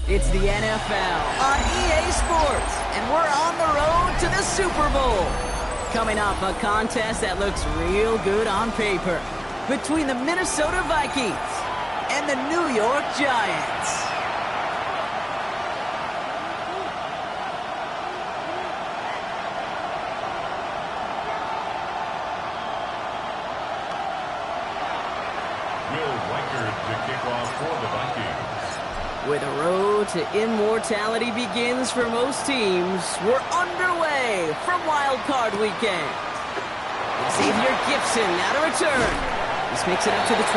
It's the NFL on EA Sports, and we're on the road to the Super Bowl. Coming up, a contest that looks real good on paper between the Minnesota Vikings and the New York Giants. To kick off for the Vikings. Where the road to immortality begins for most teams, we're underway from Wild Card Weekend. Xavier Gibson now to return. This makes it up to the 25.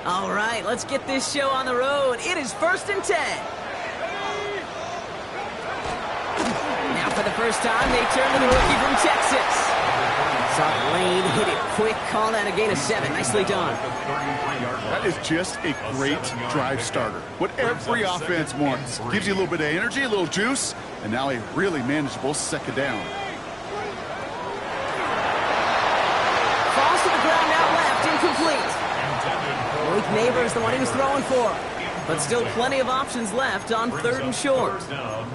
All right, let's get this show on the road. It is 1st and 10. For the first time, they turn to the rookie from Texas. Soft lane, hit it quick, call that a gain of 7. Nicely done. That is just a great drive starter. What every offense wants. Gives you a little bit of energy, a little juice, and now a really manageable second down. Falls to the ground out left, incomplete. Malik Neighbors the one he was throwing for. But still plenty of options left on 3rd and short. All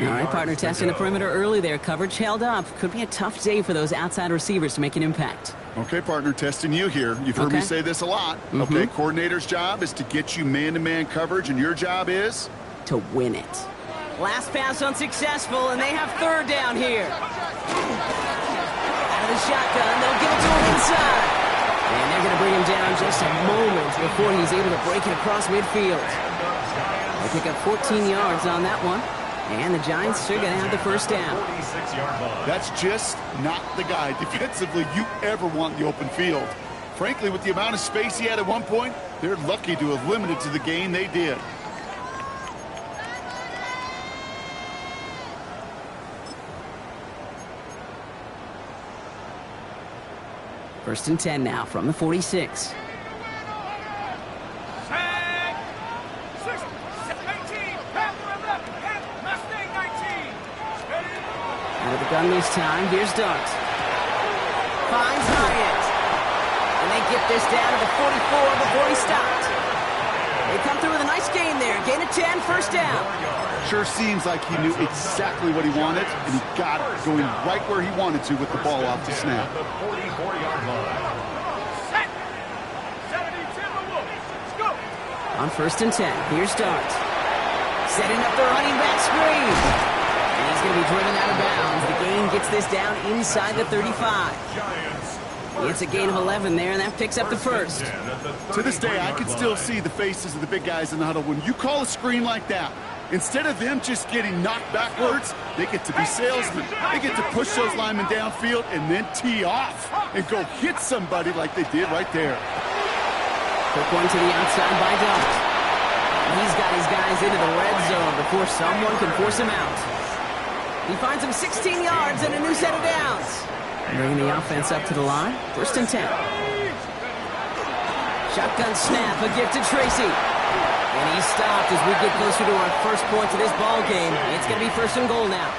right, partner, testing the perimeter early there. Coverage held up. Could be a tough day for those outside receivers to make an impact. Okay, partner, testing you here. You've heard me say this a lot. Okay, coordinator's job is to get you man-to-man coverage, and your job is? To win it. Last pass unsuccessful, and they have 3rd down here. Out of the shotgun, they'll give it to him inside. And they're going to bring him down just a moment before he's able to break it across midfield. They pick up 14 yards on that one. And the Giants are going to have the first down. That's just not the guy defensively you ever want in the open field. Frankly, with the amount of space he had at one point, they're lucky to have limited to the gain they did. First and 10 now from the 46. Out of the gun this time, here's Dart. Finds Hyatt. And they get this down to the 44 before he stopped. They come through with a nice gain there. Gain of 10, first down. Sure seems like he knew exactly what he wanted, and he got it going right where he wanted to with the ball off the snap. On 1st and 10, here's Dart. Setting up the running back screen. And he's going to be driven out of bounds. The gain gets this down inside the 35. It's a gain of 11 there, and that picks up the first. To this day, I can still see the faces of the big guys in the huddle. When you call a screen like that, instead of them just getting knocked backwards, they get to be salesmen. They get to push those linemen downfield and then tee off and go hit somebody like they did right there. Quick one to the outside by Dart. He's got his guys into the red zone before someone can force him out. He finds him 16 yards and a new set of downs. Bringing the offense up to the line. 1st and 10. Shotgun snap, a gift to Tracy. And he's stopped as we get closer to our first point to this ball game. It's going to be 1st and goal now.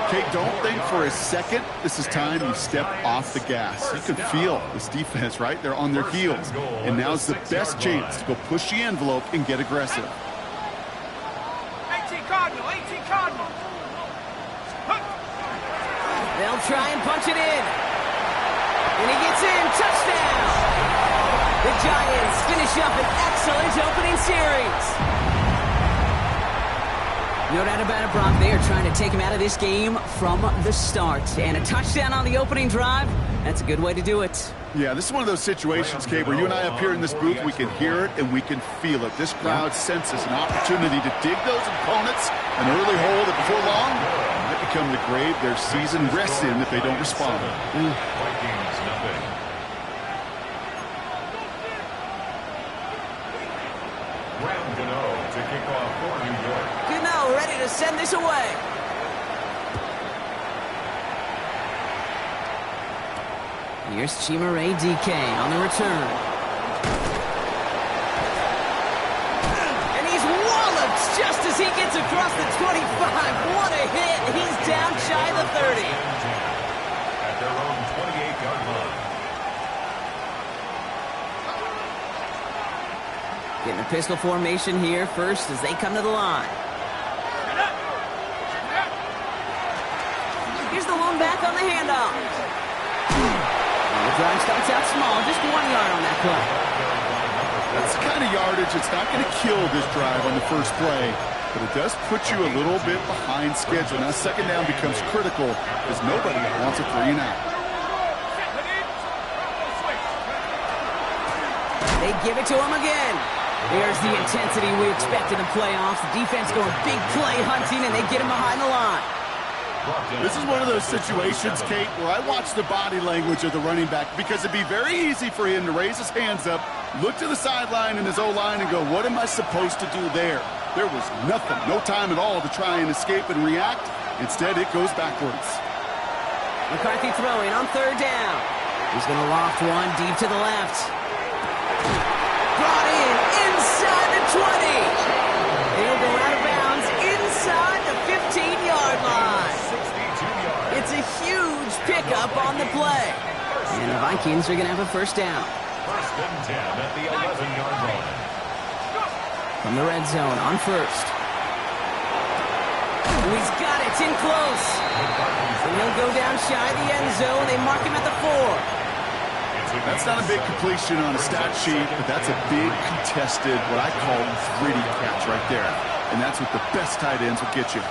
Okay, don't think for a second this is time you step off the gas. You can feel this defense, right? They're on their heels. And now's the best chance to go push the envelope and get aggressive. 18 Cardinal, 18 Cardinal. They'll try and punch it in. And he gets in. Touchdown! The Giants finish up an excellent opening series. No doubt about it, Brock. They are trying to take him out of this game from the start. And a touchdown on the opening drive, that's a good way to do it. Yeah, this is one of those situations, Kate, where you and I up here in this booth, we can hear it and we can feel it. This crowd senses an opportunity to dig those opponents an early hole that before long might become the grave their season rests in if they don't respond. Vikings nothing. Graham Gano to kick off for New York. Gano ready to send this away. Here's Chimere DK on the return. And he's walloped just as he gets across the 25. What a hit. He's down shy of the 30. At their own 28-yard line. Getting a pistol formation here first as they come to the line. Here's the lone back on the handoff. The drive starts out small, just 1 yard on that play. That's the kind of yardage it's not going to kill this drive on the first play, but it does put you a little bit behind schedule. Now second down becomes critical because nobody wants a 3 and out. They give it to him again. There's the intensity we expect in the playoffs. The defense going big play hunting, and they get him behind the line. This is one of those situations, Kate, where I watch the body language of the running back because it'd be very easy for him to raise his hands up, look to the sideline in his O-line and go, what am I supposed to do there? There was nothing, no time at all to try and escape and react. Instead, it goes backwards. McCarthy throwing on third down. He's going to loft one deep to the left. Brought in inside the 20. He'll go out of bounds inside the 15-yard line. It's a huge pickup on the play. And the Vikings are going to have a first down. First and 10 at the 11-yard line. From the red zone on first. He's got it. It's in close. And he'll go down shy of the end zone. They mark him at the 4. That's not a big completion on a stat sheet, but that's a big contested, what I call gritty catch right there. And that's what the best tight ends will get you.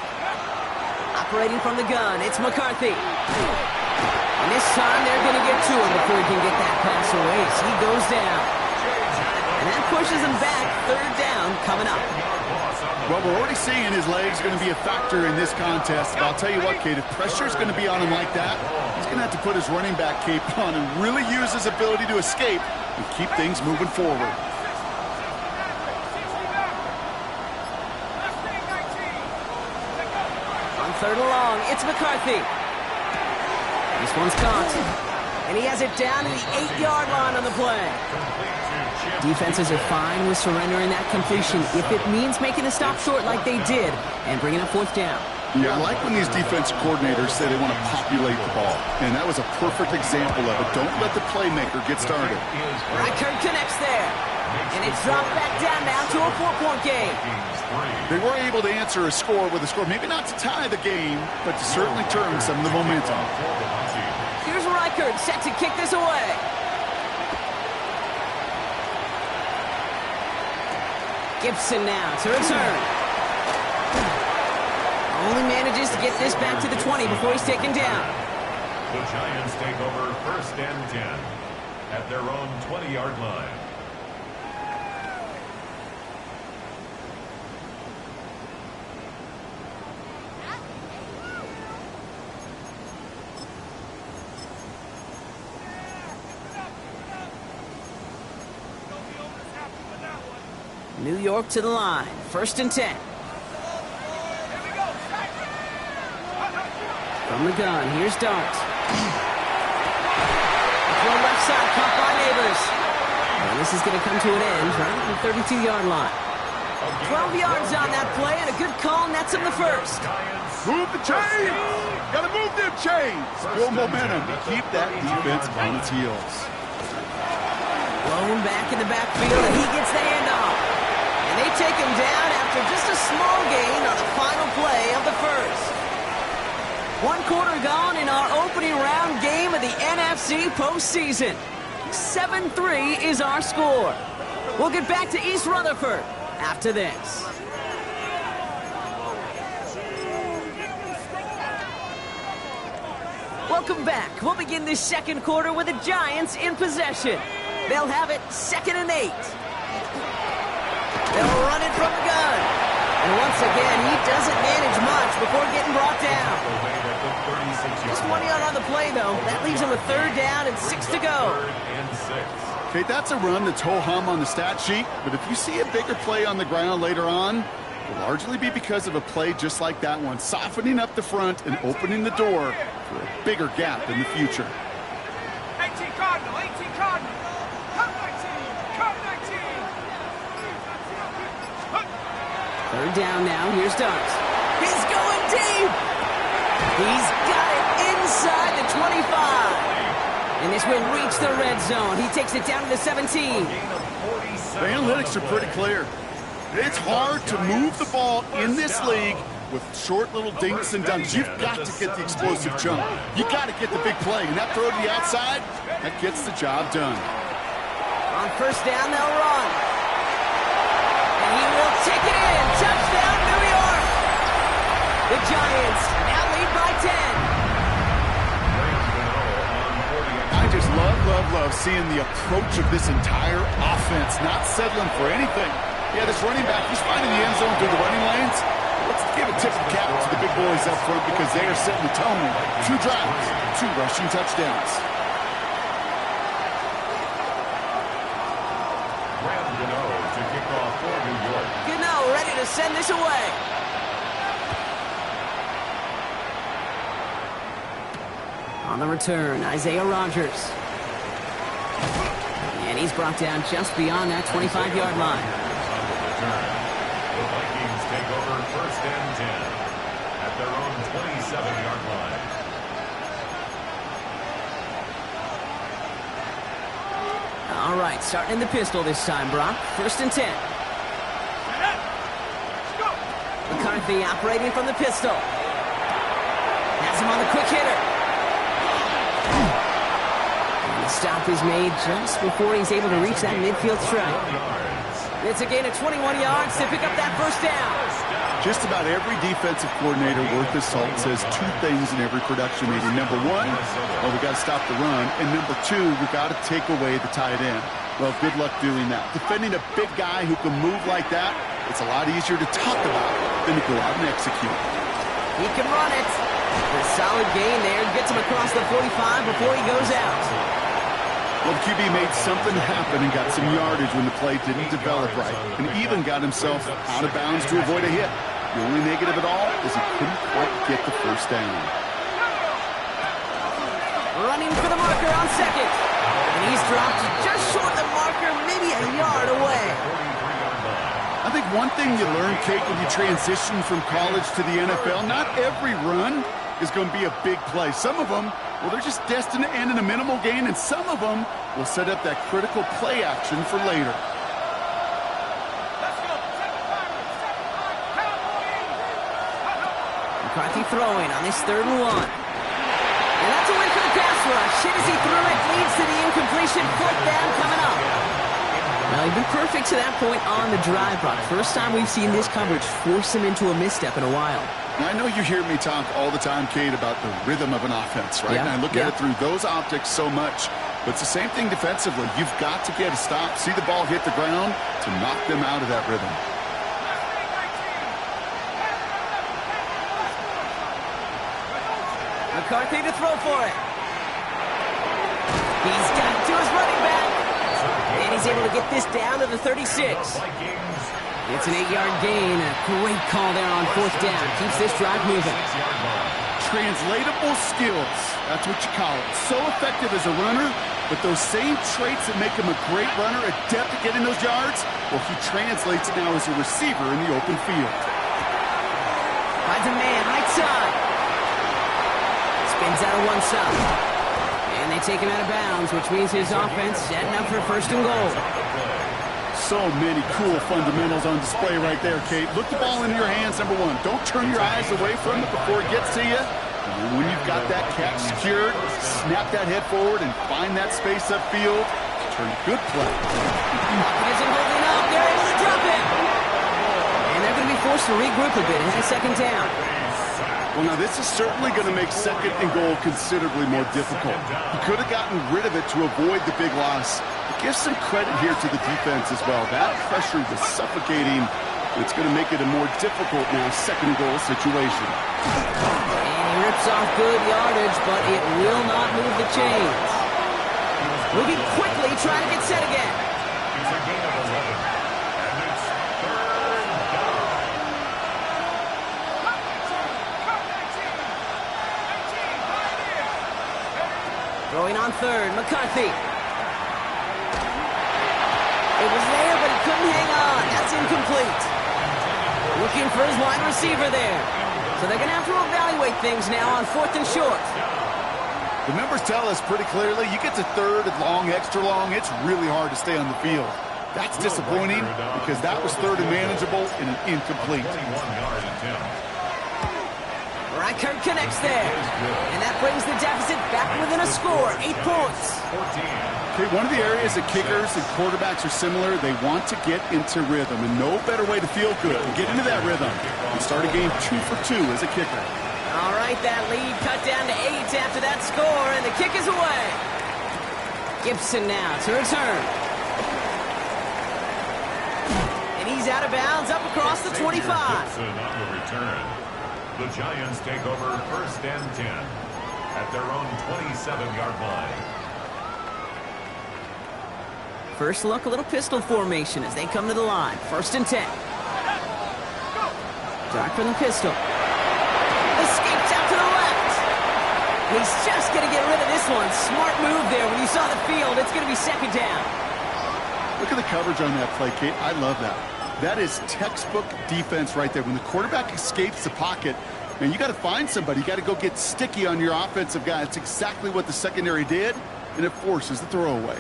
Operating from the gun, it's McCarthy. And this time they're going to get to him before he can get that pass away. So he goes down. And that pushes him back. Third down coming up. Well, we're already seeing his legs going to be a factor in this contest. But I'll tell you what, Kate, if pressure's going to be on him like that, he's going to have to put his running back cape on and really use his ability to escape and keep things moving forward. On third and long, it's McCarthy. This one's caught. And he has it down to the 8-yard line on the play. Defenses are fine with surrendering that completion if it means making a stop short like they did and bringing up fourth down. Yeah, I like when these defensive coordinators say they want to populate the ball. And that was a perfect example of it. Don't let the playmaker get started. Reichert connects there. And it's dropped back down now to a 4-point game. They were able to answer a score with a score, maybe not to tie the game, but to certainly turn some of the momentum. Here's Reichert set to kick this away. Gibson now to return. Only manages to get this back to the 20 before he's taken down. The Giants take over first and 10 at their own 20-yard line. New York to the line. First and 10. From the gun, here's Dart. Throw left side, caught by Neighbors. And this is going to come to an end right at the 32-yard line. 12 yards on that play, and a good call nets him the first. Move the chains! Gotta move them chains! Build momentum to keep that defense on its heels. Blown back in the backfield, and he gets the handoff. And they take him down after just a small gain on the final play of the first. 1 quarter gone in our opening round game of the NFC postseason. 7-3 is our score. We'll get back to East Rutherford after this. Welcome back. We'll begin this second quarter with the Giants in possession. They'll have it 2nd and 8. They'll run it from the gun. And once again, he doesn't manage much before getting brought down. Just 1 yard on the play, though. That leaves him a 3rd down and 6 to go. Okay, that's a run that's ho-hum on the stat sheet, but if you see a bigger play on the ground later on, it will largely be because of a play just like that one, softening up the front and opening the door for a bigger gap in the future. 18 Cardinal, 18 Cardinal. Cut 19, cut 19. 3rd down now. Here's Duggs. He's going deep. He's got it inside the 25. And this will reach the red zone. He takes it down to the 17. The analytics are pretty clear. It's hard to move the ball in this league with short little dinks and dunks. You've got to get the explosive jump. You got to get the big play. And that throw to the outside, that gets the job done. On 1st down, they'll run. And he will take it in. Touchdown, New York. The Giants now lead by 10. I just love seeing the approach of this entire offense, not settling for anything. Yeah, this running back, he's finding the end zone through the running lanes. Let's give a tip of the cap to the big boys up front because they are setting the tone. 2 drives, 2 rushing touchdowns. Gano to kick off for New York. Gano ready to send this away. On the return, Isaiah Rodgers. And he's brought down just beyond that 25-yard line. The Vikings take over 1st and 10 at their own 27-yard line. All right, starting in the pistol this time, Brock. 1st and 10. McCarthy operating from the pistol. Has him on the quick hitter. And the stop is made just before he's able to reach that midfield strike. It's a gain of 21 yards to pick up that 1st down. Just about every defensive coordinator worth his salt says 2 things in every production meeting. Number 1, well, we got to stop the run. And number 2, we got to take away the tight end. Well, good luck doing that. Defending a big guy who can move like that, it's a lot easier to talk about than to go out and execute. He can run it. A solid gain there. Gets him across the 45 before he goes out. Well, the QB made something happen and got some yardage when the play didn't develop right, and even got himself out of bounds to avoid a hit. The only negative at all is he couldn't quite get the 1st down. Running for the marker on 2nd. And he's dropped just short of the marker, maybe a yard away. I think one thing you learn, Kate, when you transition from college to the NFL, not every run is going to be a big play. Some of them, well, they're just destined to end in a minimal gain, and some of them will set up that critical play action for later. McCarthy throwing on this 3rd and 1. And that's a win for the pass rush. Hit as he threw it, leads to the incompletion. 4th down coming up. Well, he's been perfect to that point on the drive, Brock. First time we've seen this coverage force him into a misstep in a while. I know you hear me talk all the time, Kate, about the rhythm of an offense, right? Yeah, And I look at it through those optics so much. But it's the same thing defensively. You've got to get a stop, see the ball hit the ground to knock them out of that rhythm. McCarthy to throw for it. He's got it to his running back. And he's able to get this down to the 36. It's an 8-yard gain. A great call there on 4th down. Keeps this drive moving. Translatable skills. That's what you call it. So effective as a runner, but those same traits that make him a great runner, adept at getting those yards, well, he translates it now as a receiver in the open field. Finds a man right side. Spins out of one side. And they take him out of bounds, which means his offense setting up for 1st and goal. So many cool fundamentals on display right there, Kate. Look the ball into your hands, number 1. Don't turn your eyes away from it before it gets to you. And when you've got that catch secured, snap that head forward and find that space upfield. Turn good play. Isn't holding up. They're able to drop it. And they're going to be forced to regroup a bit in the 2nd down. Well, now this is certainly going to make second and goal considerably more difficult. He could have gotten rid of it to avoid the big loss. But give some credit here to the defense as well. That pressure was suffocating. It's going to make it a more difficult now second goal situation. And he rips off good yardage, but it will not move the chains. Moving quickly, trying to get set again. It's a gain of 11. And it's third down. Throwing on third, McCarthy. It was there, but he couldn't hang on. That's incomplete. Looking for his wide receiver there. So they're going to have to evaluate things now on 4th and short. The numbers tell us pretty clearly, you get to third and long, extra long, it's really hard to stay on the field. That's disappointing because that was third and manageable and an incomplete. 21-yard attempt. Reichert connects there. And that brings the deficit back within a score, 8 points. 14. Okay, one of the areas that kickers and quarterbacks are similar, they want to get into rhythm, and no better way to feel good than get into that rhythm and start a game 2 for 2 as a kicker. All right, that lead cut down to 8 after that score, and the kick is away. Gibson now to return. And he's out of bounds up across the 25. Gibson on the return. The Giants take over 1st and 10 at their own 27-yard line. First look, a little pistol formation as they come to the line. 1st and 10. Dark from the pistol. Escapes out to the left. He's just going to get rid of this one. Smart move there. When you saw the field, it's going to be 2nd down. Look at the coverage on that play, Kate. I love that. That is textbook defense right there. When the quarterback escapes the pocket, man, you got to find somebody. You got to go get sticky on your offensive guy. It's exactly what the secondary did, and it forces the throwaway.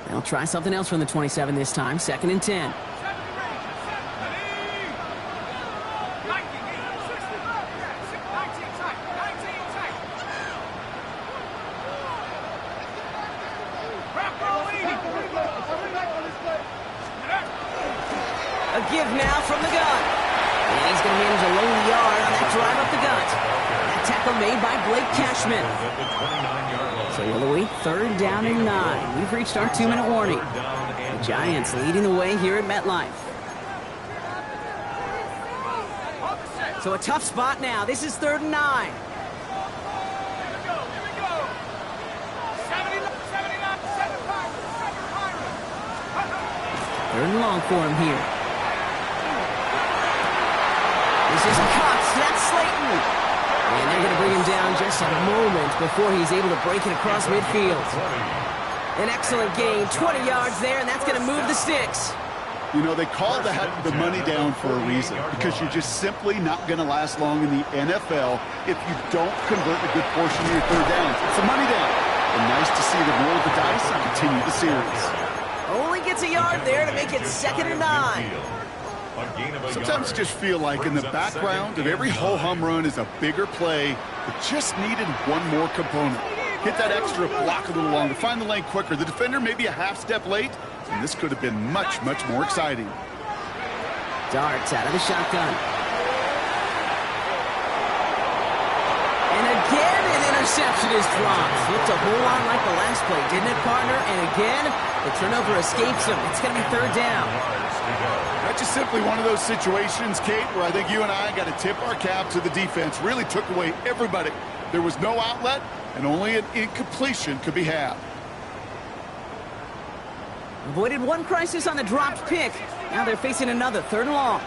They'll try something else from the 27 this time. 2nd and 10. A give now from the gun. And he's going to manage a low yard on that drive up the gut. That tackle made by Blake Cashman. So we'll await 3rd down and 9. We've reached our 2-minute warning. The Giants leading the way here at MetLife. So a tough spot now. This is 3rd and 9. Third and long for him here. This is Cox. That's Slayton. And they're going to bring him down just a moment before he's able to break it across midfield. An excellent gain. 20 yards there, and that's going to move the sticks. You know, they call that the money down for a reason, because you're just simply not going to last long in the NFL if you don't convert a good portion of your third downs. It's a money down. And nice to see them roll the dice and continue the series. Only gets a yard there to make it 2nd and 9. Sometimes I just feel like in the background of every ho-hum run is a bigger play that just needed one more component. Hit that extra block a little longer, find the lane quicker. The defender maybe a half step late, and this could have been much, much more exciting. Darts out of the shotgun. And again, an interception is dropped. Looked a whole lot like the last play, didn't it, partner? And again, the turnover escapes him. It's going to be 3rd down. That's just simply one of those situations, Kate, where I think you and I got to tip our cap to the defense. Really took away everybody. There was no outlet, and only an incompletion could be had. Avoided one crisis on the dropped pick. Now they're facing another 3rd and long.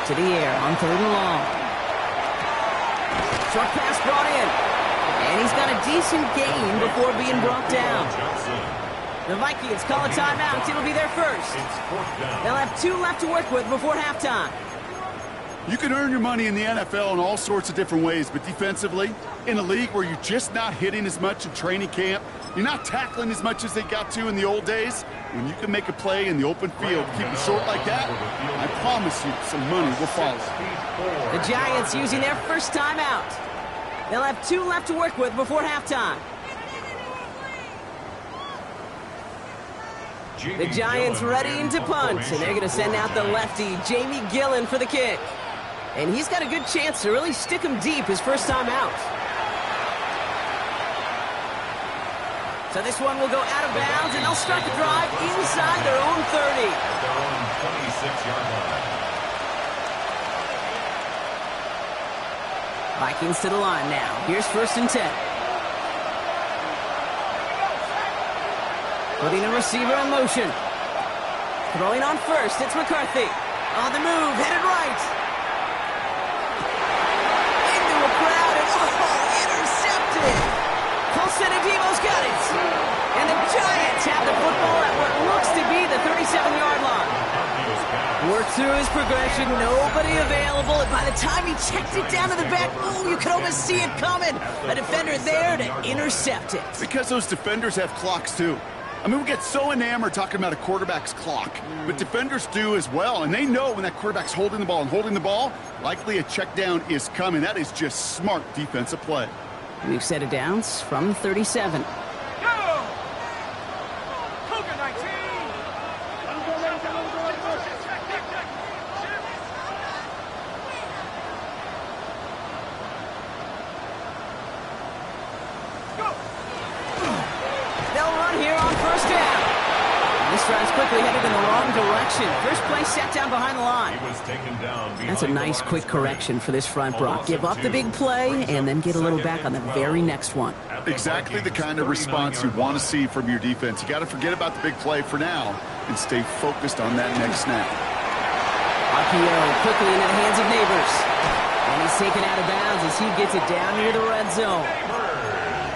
To the air on 3rd and long. Short pass brought in. And he's got a decent gain before being brought down. The Vikings call a timeout. It'll be their first. They'll have 2 left to work with before halftime. You can earn your money in the NFL in all sorts of different ways, but defensively, in a league where you're just not hitting as much in training camp, you're not tackling as much as they got to in the old days, when you can make a play in the open field, keep it short like that, I promise you some money will follow. The Giants using their first timeout. They'll have 2 left to work with before halftime. The Giants readying to punt, and they're going to send out the lefty, Jamie Gillen, for the kick. And he's got a good chance to really stick him deep his first time out. So this one will go out of bounds, and they'll start the drive inside their own 30. At their own 26-yard line. Vikings to the line now. Here's 1st and 10. Putting a receiver in motion. Throwing on first, it's McCarthy. On the move, headed right. Into a crowd, and intercepted. Colson and Devo's got it. And the Giants have the football at what looks to be the 37-yard line. Worked through his progression, nobody available, and by the time he checked it down to the back, oh, you could almost see it coming. A defender there to intercept it. Because those defenders have clocks, too. I mean, we get so enamored talking about a quarterback's clock, but defenders do as well, and they know when that quarterback's holding the ball, likely a check down is coming. That is just smart defensive play. We've set it down from 37. Go! Cougar 19! They'll run here on 1st down. And this drive's quickly headed in the wrong direction. First play set down behind the line. He was taken down behind That's a nice quick correction for this front, Brock. Give up the big play and then get a little back on the very next one. Exactly the kind of response you want to see from your defense. You got to forget about the big play for now and stay focused on that next snap. RPO quickly into the hands of Neighbors. And he's taken out of bounds as he gets it down near the red zone.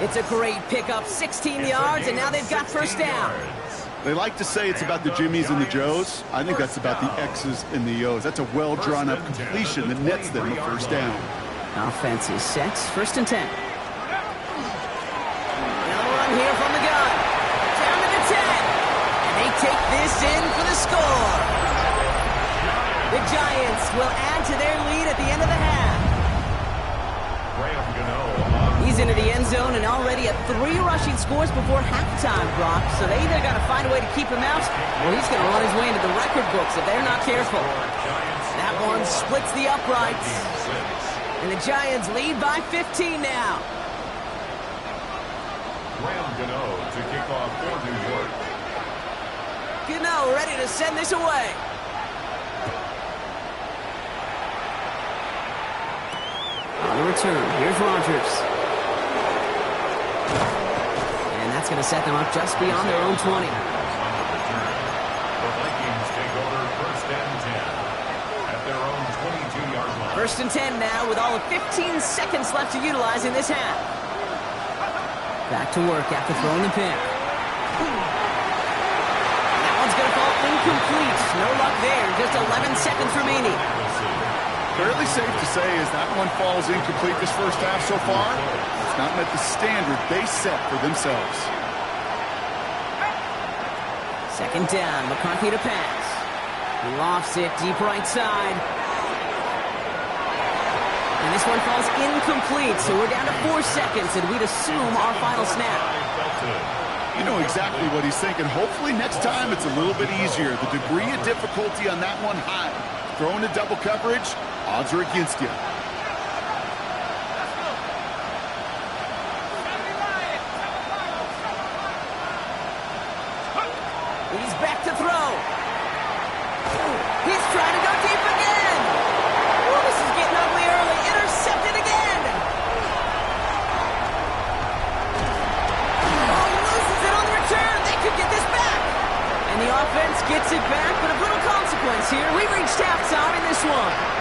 It's a great pickup, 16 yards, and now they've got 1st down. They like to say it's about the Jimmies and the Joes. I think that's about the X's and the O's. That's a well-drawn-up completion that nets them the 1st down. Offense is set, 1st and 10. Another run here from the gun. Down to the 10. And they take this in for the score. The Giants will add to their lead at the end of the half. He's into the end zone and already at 3 rushing scores before halftime, Brock. So they either got to find a way to keep him out, or he's going to run his way into the record books if they're not careful. That one splits the uprights. And the Giants lead by 15 now. Graham Gano to kick off for New York. Gano ready to send this away. On the return, here's Rodgers. And that's going to set them up just beyond their own 20. The Vikings take over 1st and 10 at their own 22-yard line. 1st and 10 now with all of 15 seconds left to utilize in this half. Back to work after throwing the pick. That one's going to fall incomplete. No luck there. Just 11 seconds remaining. Fairly safe to say as that one falls incomplete this first half so far, it's not met the standard they set for themselves. 2nd down, McCarthy to pass. He lofts it deep right side. And this one falls incomplete, so we're down to 4 seconds, and we'd assume our final snap. You know exactly what he's thinking. Hopefully next time it's a little bit easier. The degree of difficulty on that one high. Throwing a double coverage, odds are against you. He's back to throw. He's trying to go deep again. Oh, this is getting ugly early. Intercepted again. Oh, he loses it on the return. They could get this back. And the offense gets it back, but of little consequence here. We've reached halftime in this one.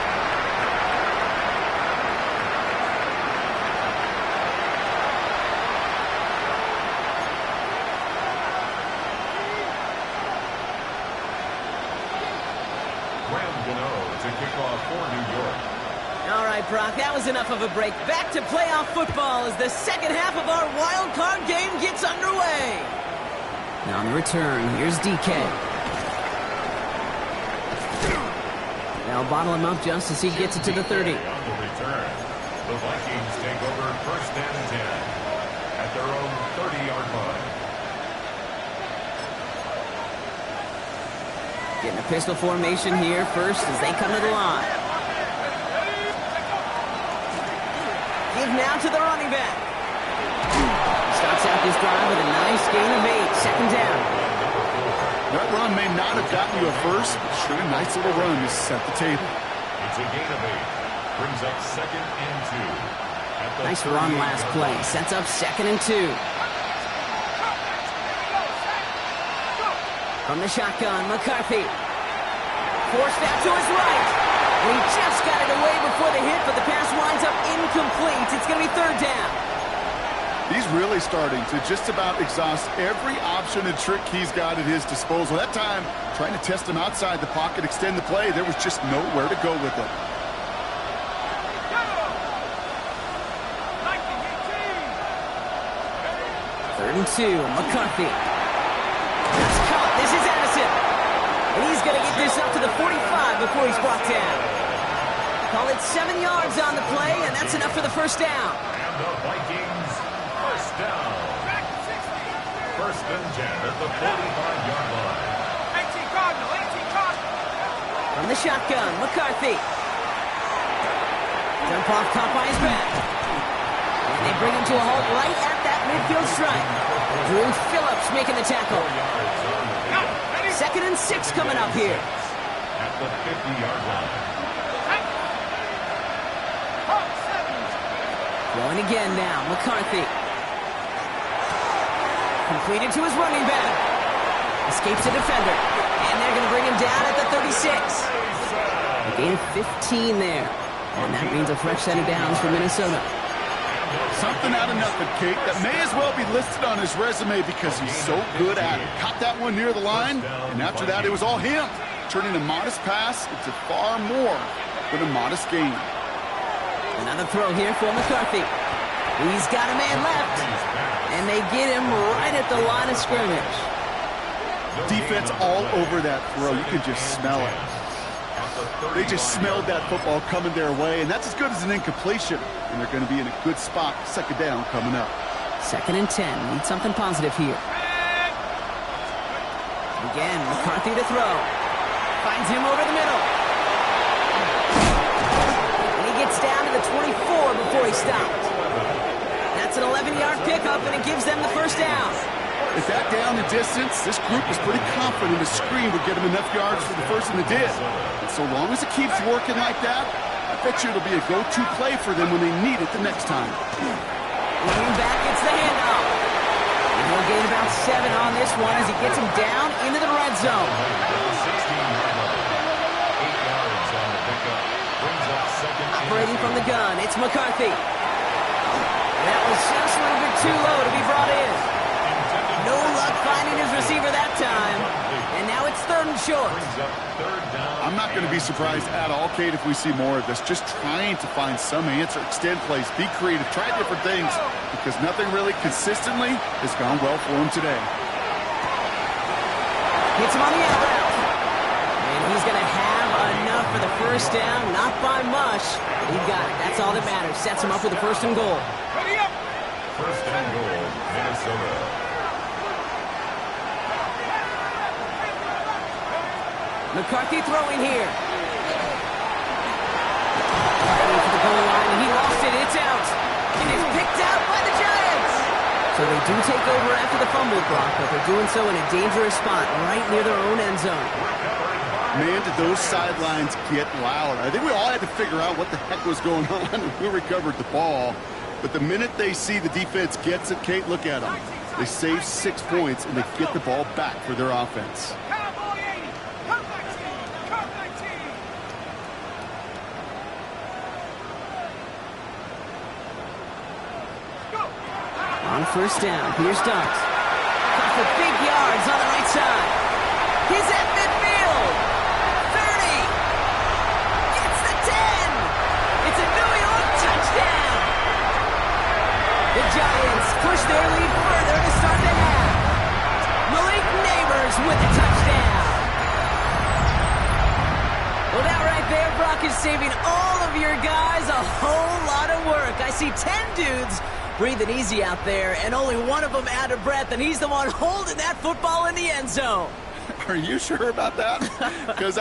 To kick off for New York. All right, Brock, that was enough of a break. Back to playoff football as the second half of our wild card game gets underway. Now on the return, here's DK. They'll bottle him up just as he gets it to the 30. On the return, the Vikings take over 1st and 10 at their own 30-yard line. Getting a pistol formation here first as they come to the line. Give now to the running back. Starts out this drive with a nice gain of 8. Second down. That run may not have gotten you a first, but sure a nice little run to set the table. It's a gain of 8. Brings up 2nd and 2. Nice run last play. Sets up 2nd and 2. From the shotgun, McCarthy. Forced out to his right. And he just got it away before the hit, but the pass winds up incomplete. It's going to be 3rd down. He's really starting to just about exhaust every option and trick he's got at his disposal. That time, trying to test him outside the pocket, extend the play, there was just nowhere to go with it. Third and 2, McCarthy. That's caught. This is Addison. And he's going to get this up to the 45 before he's brought down. Call it 7 yards on the play, and that's enough for the 1st down. And the Vikings, 1st down. 1st and 10 at the 45-yard line. 18 Cardinal, 18 Cardinal. From the shotgun, McCarthy. Jump off, caught by his back. And they bring him to a halt right at that midfield stripe. Drew Phillips making the tackle. 2nd and 6 coming up here. At the 50-yard line. Going again now, McCarthy. Completed to his running back. Escapes a defender. And they're going to bring him down at the 36. A gain of 15 there. And that means a fresh set of downs for Minnesota. Something out of nothing, Kate, that may as well be listed on his resume because he's so good at it. Caught that one near the line, and after that, it was all him. Turning a modest pass into far more than a modest gain. Another throw here for McCarthy. He's got a man left, and they get him right at the line of scrimmage. Defense all over that throw. You can just smell it. They just smelled that football coming their way, and that's as good as an incompletion. And they're going to be in a good spot. 2nd down coming up. 2nd and 10. Need something positive here. Again, McCarthy to throw. Finds him over the middle. And he gets down to the 24 before he stopped. That's an 11-yard pickup, and it gives them the 1st down. At that down and distance, this group was pretty confident the screen would get them enough yards for the first, and it did. And so long as it keeps working like that, I bet you it'll be a go-to play for them when they need it the next time. Running back, it's the handoff. And he'll gain about 7 on this one as he gets him down into the red zone. 16-yard line. 8 yards on the pickup. Brings up 2nd. Operating from the gun, it's McCarthy. That was just a little bit too low to be brought in. No luck finding his receiver that time. And now it's 3rd and short. I'm not going to be surprised at all, Kate, if we see more of this. Just trying to find some answer, extend plays, be creative, try different things, because nothing really consistently has gone well for him today. Hits him on the out route. And he's going to have enough for the 1st down. Not by much. He got it. That's all that matters. Sets him up with the 1st and goal. 1st and goal, Minnesota. McCarthy throwing here. Heading for the goal line, and he lost it. It's out. And it's picked out by the Giants. So they do take over after the fumble block, but they're doing so in a dangerous spot right near their own end zone. Man, did those sidelines get loud. I think we all had to figure out what the heck was going on and who recovered the ball. But the minute they see the defense gets it, Kate, look at them. They save 6 points, and they get the ball back for their offense. On 1st down, here's Dunks. Got for big yards on the right side. He's at midfield. 30. Gets the 10. It's a New York touchdown. The Giants push their lead further to start the half. Malik Neighbors with a touchdown. Well, that right there, Brock, is saving all of your guys a whole lot of work. I see 10 dudes breathing easy out there, and only one of them out of breath, and he's the one holding that football in the end zone. Are you sure about that? Because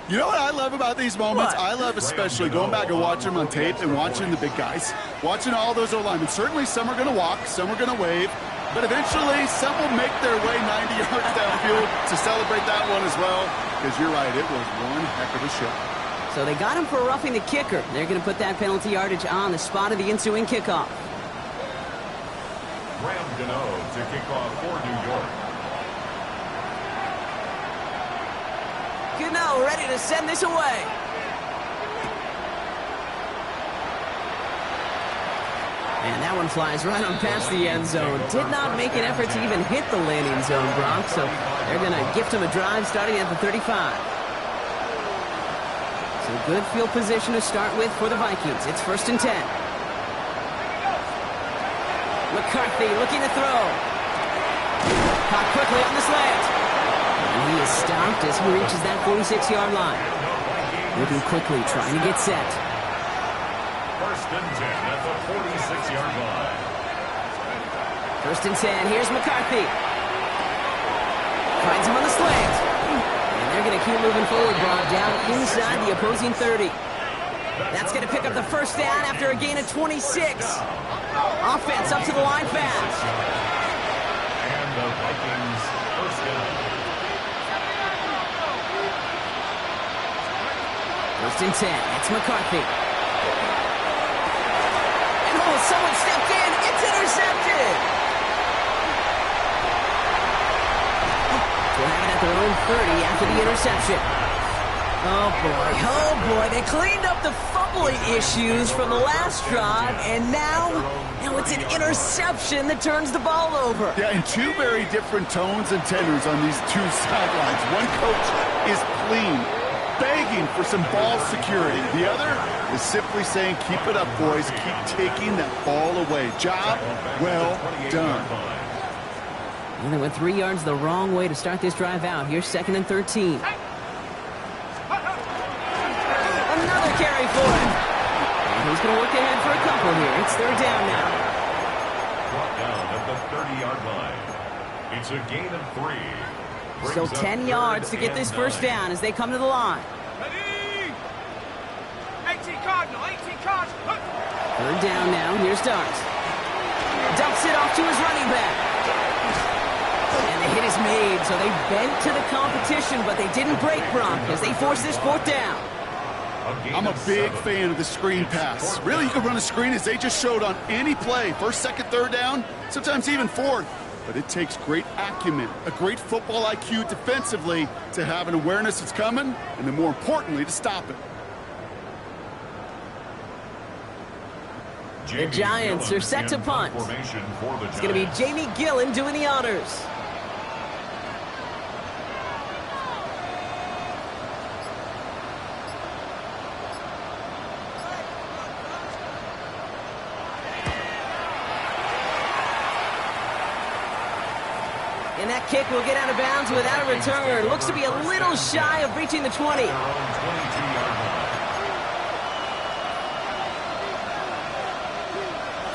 you know what I love about these moments? What? I love especially going back and watching them on tape and watching the big guys. Watching all those O-linemen. Certainly some are going to walk, some are going to wave, but eventually some will make their way 90 yards downfield to celebrate that one as well. Because you're right, it was one heck of a show. So they got him for roughing the kicker. They're going to put that penalty yardage on the spot of the ensuing kickoff. Graham Gano to kick off for New York. Gano ready to send this away. And that one flies right on past the end zone. Did not make an effort to even hit the landing zone, Brock. So they're going to gift him a drive starting at the 35. So good field position to start with for the Vikings. It's 1st and 10. McCarthy looking to throw. Caught quickly on the slant. And he is stopped as he reaches that 46-yard line. Moving quickly, trying to get set. 1st and 10 at the 46-yard line. 1st and 10. Here's McCarthy. Finds him on the slant. And they're going to keep moving forward, Brock, down inside the opposing 30. That's going to pick up the 1st down after a gain of 26. Offense up to the line fast. And the Vikings 1st down. 1st and 10. It's McCarthy. And oh, someone stepped in. It's intercepted. We'll have it at their own 30 after the interception. Oh boy, they cleaned up the fumbling issues from the last drive, and now it's an interception that turns the ball over. Yeah, and two very different tones and tenors on these two sidelines. One coach is clean, begging for some ball security. The other is simply saying, keep it up, boys. Keep taking that ball away. Job well done. And they went 3 yards the wrong way to start this drive out. Here's 2nd and 13. Another carry for him. And he's going to work ahead for a couple here. It's 3rd down now. Brought down at the 30-yard line. It's a gain of 3. Still 10 yards to get this 1st down as they come to the line. Ready? 18 Cardinal, 18 Cardinal. 3rd down now. Here's Darts. Dumps it off to his running back. And the hit is made, so they bent to the competition, but they didn't break, Brock, as they force this 4th down. I'm a big fan of the screen pass. Really, you can run a screen as they just showed on any play. 1st, 2nd, 3rd down, sometimes even 4th. But it takes great acumen, a great football IQ defensively to have an awareness it's coming, and then more importantly, to stop it. The Giants are set to punt. It's going to be Jamie Gillen doing the honors. And that kick will get out of bounds without a return. Looks to be a little shy of reaching the 20.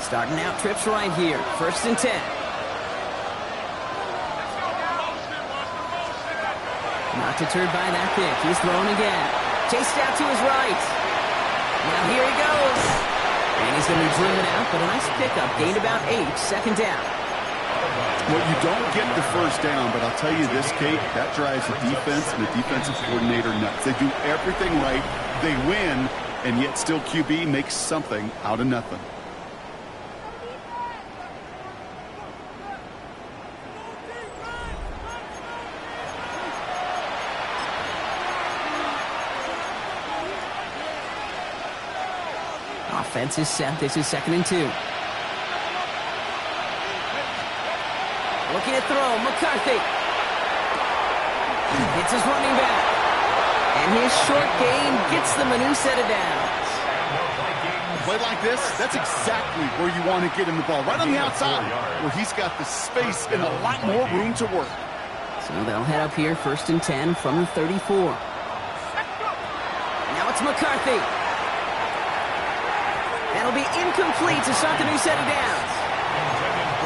Starting out trips right here. 1st and 10. Not deterred by that kick. He's thrown again. Chased out to his right. Now here he goes. And he's going to be driven out, but a nice pickup. Gained about 8. 2nd down. Well, you don't get the 1st down, but I'll tell you this, Kate, that drives the defense and the defensive coordinator nuts. They do everything right. They win, and yet still QB makes something out of nothing. Offense is set. This is 2nd and 2. Looking to throw, McCarthy. It's his running back. And his short gain gets them a new set of downs. A play like this, that's exactly where you want to get him the ball. Right on the outside, where he's got the space and a lot more room to work. So they'll head up here, 1st and 10 from the 34. Now it's McCarthy. That'll be incomplete to start the new set of downs.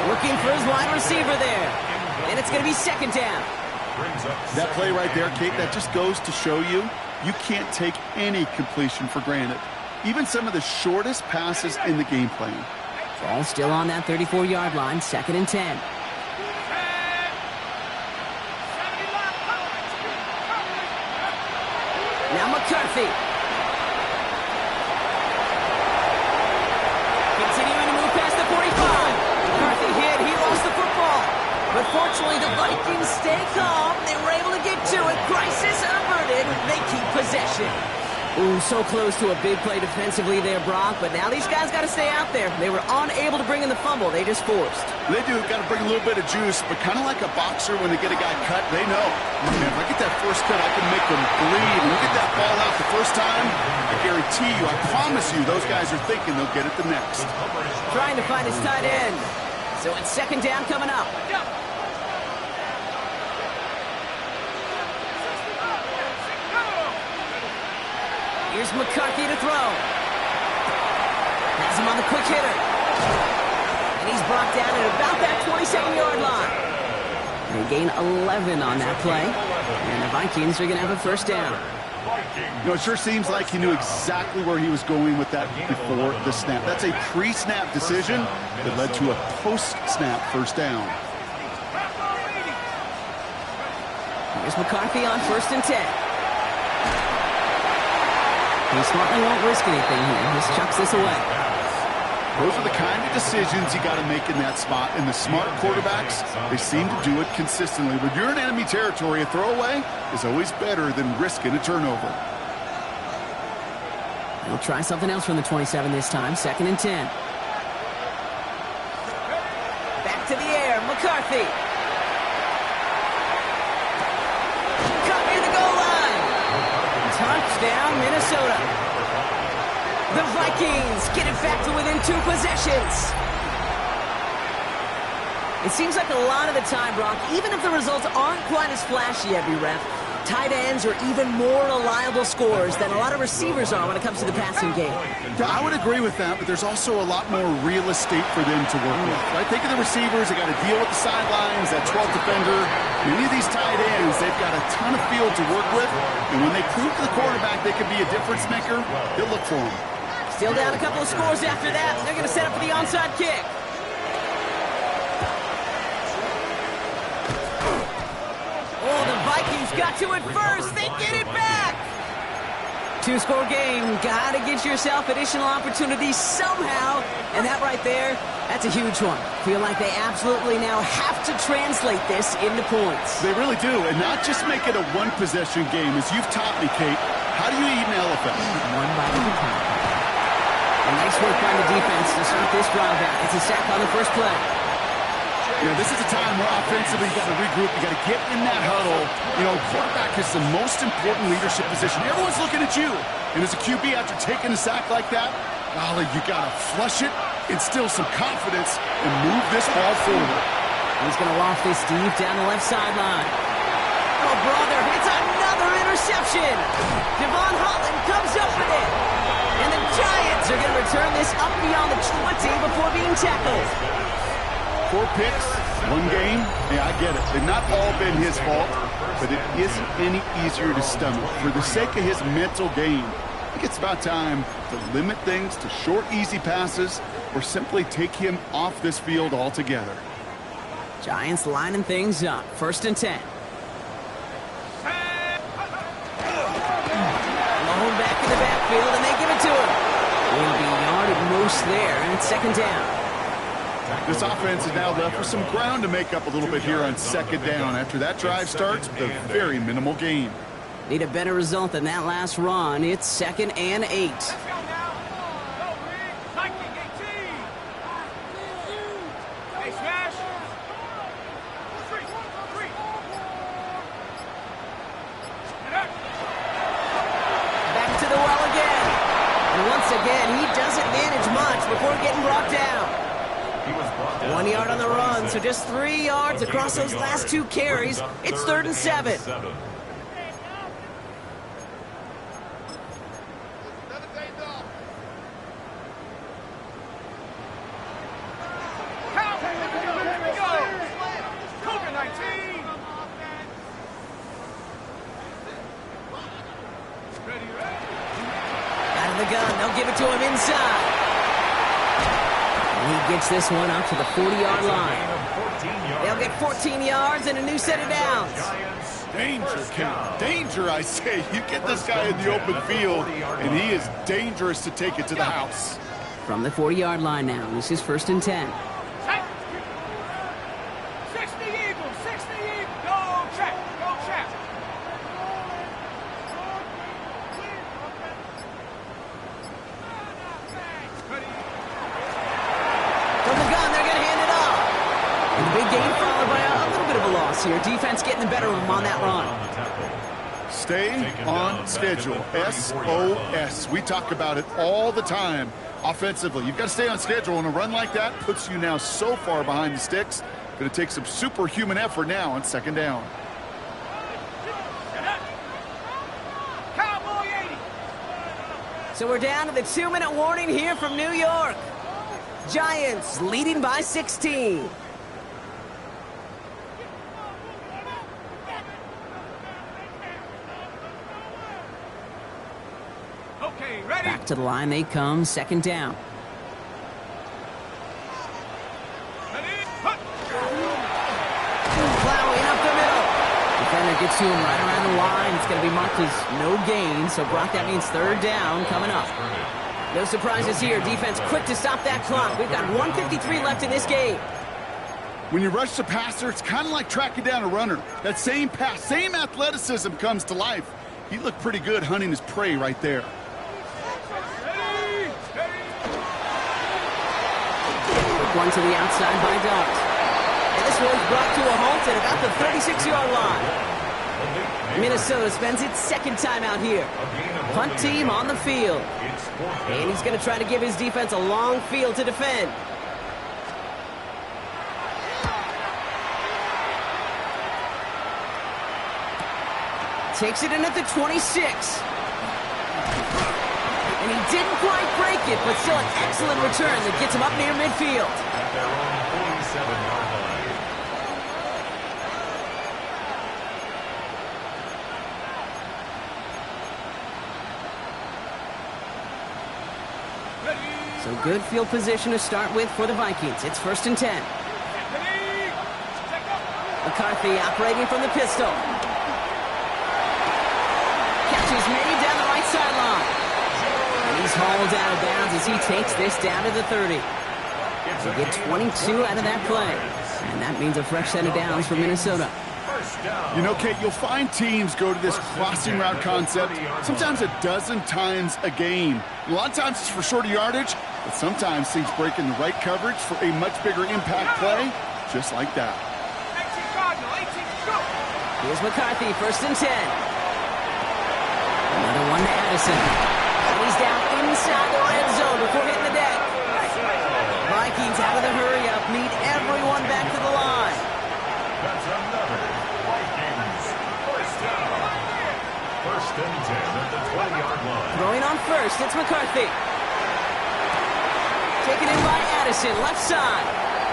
Looking for his wide receiver there. And it's going to be 2nd down. brings up That play right there, second Kate, and that just goes to show you, you can't take any completion for granted. Even some of the shortest passes in the game plan. Ball still on that 34-yard line, 2nd and 10. Now McCarthy. Continuing to move past the 45. McCarthy hit. He lost the football. But fortunately, the Vikings stay calm. They were able to get to it. Crisis averted. They keep possession. Ooh, so close to a big play defensively there, Brock. But now these guys got to stay out there. They were unable to bring in the fumble. They just forced. They do got to bring a little bit of juice, but kind of like a boxer when they get a guy cut, they know. Man, if I get that first cut, I can make them bleed. And look at that ball out the first time. I guarantee you, I promise you, those guys are thinking they'll get it the next. Trying to find his tight end. So it's 2nd down coming up. Here's McCarthy to throw. Has him on the quick hitter. And he's brought down at about that 27-yard line. They gain 11 on that play. And the Vikings are going to have a first down. You know, it sure seems like he knew exactly where he was going with that before the snap. That's a pre-snap decision that led to a post-snap first down. Here's McCarthy on 1st and 10. He smartly won't risk anything here. Just chucks this away. Those are the kind of decisions you got to make in that spot. And the smart quarterbacks, they seem to do it consistently. When you're in enemy territory, a throwaway is always better than risking a turnover. They'll try something else from the 27 this time. 2nd and 10. Back to the air. McCarthy. Cut near the goal line. Touchdown, Minnesota. The Vikings get it back to within 2 possessions. It seems like a lot of the time, Brock, even if the results aren't quite as flashy every rep, tight ends are even more reliable scorers than a lot of receivers are when it comes to the passing game. Yeah, I would agree with that, but there's also a lot more real estate for them to work with. Right? Think of the receivers. They got to deal with the sidelines, that 12th defender. Many of these tight ends, they've got a ton of field to work with, and when they prove to the quarterback they could be a difference maker, they'll look for him. Still down a couple of scores after that. They're going to set up for the onside kick. Oh, the Vikings got to it first. They get it back. 2-score game. Got to get yourself additional opportunities somehow. And that right there, that's a huge one. Feel like they absolutely now have to translate this into points. They really do, and not just make it a one-possession game. As you've taught me, Kate, how do you eat an elephant? One bite at a time. A nice work by the defense to start this drive out. It's a sack on the first play. You know, this is a time where offensively you got to regroup. You got to get in that huddle. You know, quarterback is the most important leadership position. Everyone's looking at you. And as a QB, after taking a sack like that, golly, you got to flush it, instill some confidence, and move this ball forward. He's going to waft this deep down the left sideline. Oh, brother, it's another interception. Devon Holland comes up with it. And the Giants are going to return this up beyond the 20 before being tackled. 4 picks, 1 game. Yeah, I get it. They've not all been his fault, but it isn't any easier to stomach. For the sake of his mental game, I think it's about time to limit things to short, easy passes or simply take him off this field altogether. Giants lining things up. 1st and 10. Malone back in the backfield, and they give it to him. Will be a yard at most there, and it's 2nd down. This offense is now left with some ground to make up a little bit here on 2nd down. After that drive starts with a very minimal gain. Need a better result than that last run. It's 2nd and 8. Back to the well again. And once again, he doesn't manage much before getting brought down. 1 yard on the run, so just 3 yards across those last 2 carries. It's 3rd and 7. gun. They'll give it to him inside. And he gets this one up to the 40-yard line. They'll get 14 yards and a new set of downs. Danger, Ken. Danger, I say. You get this guy in the open field, and he is dangerous to take it to the house. From the 40-yard line now, this is 1st and 10. 60 Eagles, 60 Eagles. Go check, go check. From the gun, they're going to hand it off. And the big gain followed by a little bit of a loss here. Defense getting the better of them on that run. Stay on schedule. SOS. We talk about it all the time offensively. You've got to stay on schedule, and a run like that puts you now so far behind the sticks. Going to take some superhuman effort now on 2nd down. Cowboy 80. So we're down to the 2-minute warning here from New York. Giants leading by 16. Okay, ready? Back to the line they come, 2nd down. Ready? Hut. Plowing up the middle. Defender gets to him right around the line. It's going to be marked as no gain. So, Brock, that means 3rd down coming up. No surprises here. Defense quick to stop that clock. We've got 1:53 left in this game. When you rush the passer, it's kind of like tracking down a runner. That same pass, same athleticism comes to life. He looked pretty good hunting his prey right there. Ready? Steady. Quick one to the outside by Dart. And this one's brought to a halt at about the 36-yard line. Minnesota spends its 2nd time out here. Punt team on the field. And he's going to try to give his defense a long field to defend. Takes it in at the 26. And he didn't quite break it, but still an excellent return that gets him up near midfield. At their own 47-yard line. So good field position to start with for the Vikings. It's 1st and 10. Ready? Check up. McCarthy operating from the pistol. Catches made down the right sideline. And he's hauled out of bounds as he takes this down to the 30. So get 22 out of that play. And that means a fresh set of downs for Minnesota. You know, Kate, you'll find teams go to this crossing route concept sometimes a dozen times a game. A lot of times it's for shorter yardage, but sometimes teams break in the right coverage for a much bigger impact play, just like that. 18 Cardinal, 18 go. Here's McCarthy, 1st and 10. Another one to Addison. And he's down inside the red zone before hitting the deck. Vikings out of the hurry-up, need everyone back to the line. That's another Vikings 1st down. 1st and 10 at the 20-yard line. Throwing on 1st, it's McCarthy. Taken in by Addison, left side.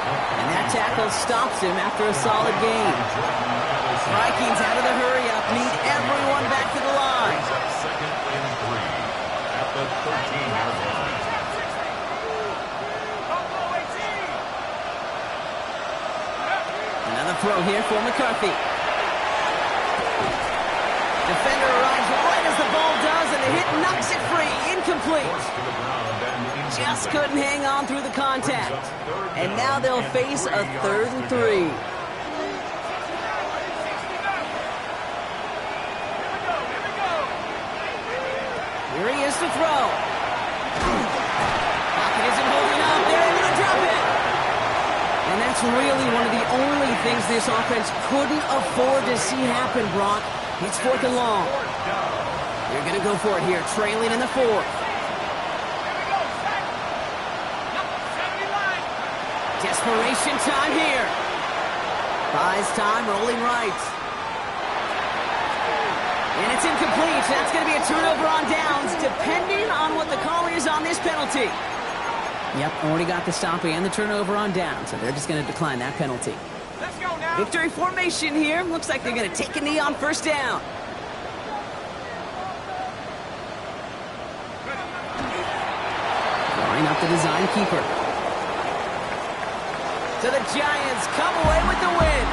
And that tackle stops him after a solid gain. Vikings out of the hurry-up, need everyone back to the line. 2nd and 3 at the 13-yard line. Another throw here for McCarthy. Defender arrives right as the ball does, and the hit knocks it free. Incomplete. Just couldn't hang on through the contact. And now they'll face a 3rd and 3. Here he is to throw. Pocket isn't holding up. They're able to drop it. And that's really one of the only things this offense couldn't afford to see happen, Brock. It's 4th and long. They're going to go for it here, trailing in the 4th. Desperation time here. Buys time, rolling right. And it's incomplete. That's going to be a turnover on downs, depending on what the call is on this penalty. Yep, already got the stop and the turnover on down, so they're just going to decline that penalty. Let's go now. Victory formation here. Looks like they're going to take a knee on 1st down. line up the design keeper. So the Giants come away with the win.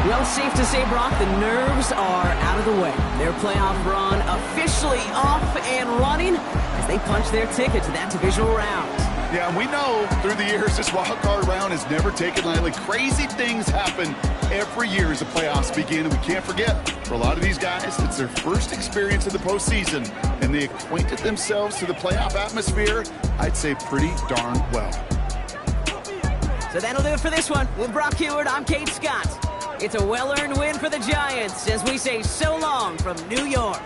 Well, safe to say, Brock, the nerves are out of the way. Their playoff run officially off and running as they punch their ticket to that divisional round. Yeah, and we know through the years this wild card round is never taken lightly. Crazy things happen every year as the playoffs begin, and we can't forget, for a lot of these guys, it's their first experience in the postseason, and they acquainted themselves to the playoff atmosphere, I'd say pretty darn well. So that'll do it for this one. With Brock Heward, I'm Kate Scott. It's a well-earned win for the Giants as we say so long from New York.